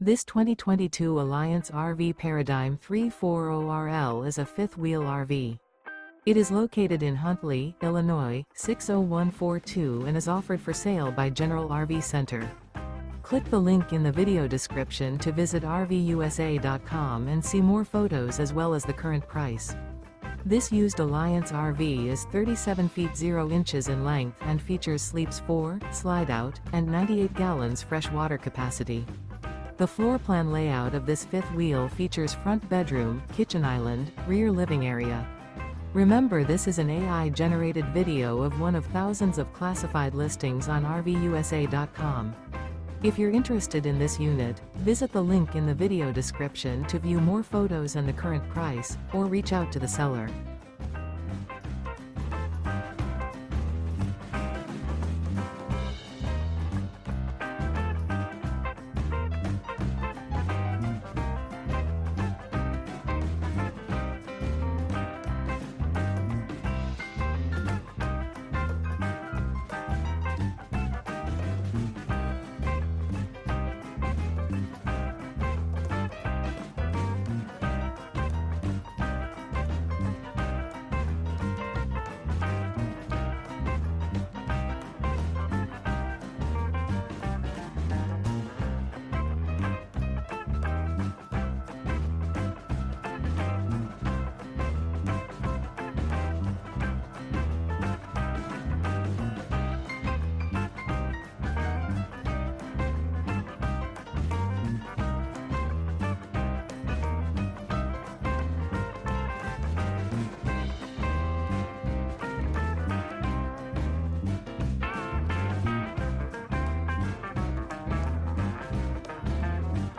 This 2022 Alliance RV Paradigm 340RL is a fifth-wheel RV. It is located in Huntley, Illinois, 60142 and is offered for sale by General RV Center. Click the link in the video description to visit RVUSA.com and see more photos as well as the current price. This used Alliance RV is 37 feet 0 inches in length and features sleeps 4, slide-out, and 98 gallons fresh water capacity. The floor plan layout of this fifth wheel features front bedroom, kitchen island, rear living area. Remember, this is an AI-generated video of one of thousands of classified listings on RVUSA.com. If you're interested in this unit, visit the link in the video description to view more photos and the current price, or reach out to the seller.